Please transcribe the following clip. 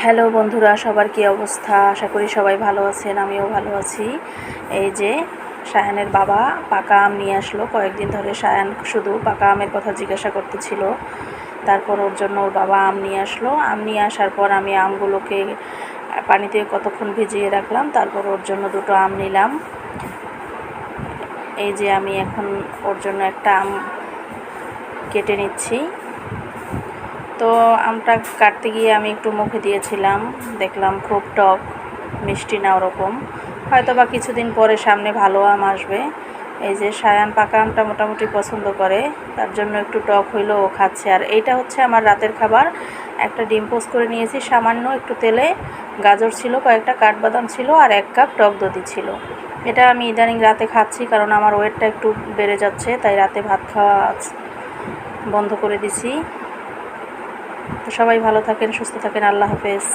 Hello বন্ধুরা, সবার কি অবস্থা? আশা করি সবাই ভালো আছেন, আমিও ভালো আছি। এই যে সায়ানের বাবা পাকা আম নিয়ে আসলো। কয়েকদিন ধরে সায়ান শুধু পাকা আমের কথা জিজ্ঞাসা করতেছিল। তারপর ওর জন্য ওর বাবা আম নিয়ে আসলো। আম নিয়ে আসার পর আমি আমগুলোকে পানিতে কতক্ষণ ভিজিয়ে রাখলাম। তারপর ওর জন্য দুটো আম নিলাম। এই যে আমি এখন ওর জন্য একটা আম কেটে নিচ্ছি। তো আমটা কাটতে গিয়ে আমি একটু মুখে দিয়েছিলাম, দেখলাম খুব টক, মিষ্টি না ওরকম। হয়তো বা কিছুদিন পরে সামনে ভালো আম আসবে। এই যে সায়ান পাকা আমটা মোটামুটি পছন্দ করে, তার জন্য একটু টক হইলেও ও খাচ্ছে। আর এইটা হচ্ছে আমার রাতের খাবার। একটা ডিম পোস্ট করে নিয়েছি, সামান্য একটু তেলে, গাজর ছিল, কয়েকটা কাঠবাদাম ছিল, আর 1 কাপ টক দধি ছিল। এটা আমি ইদানিং রাতে খাচ্ছি, কারণ আমার ওয়েটটা একটু বেড়ে যাচ্ছে, তাই রাতে ভাত খাওয়া বন্ধ করে দিছি। তো সবাই ভালো থাকেন, সুস্থ থাকেন, আল্লাহ হাফেজ।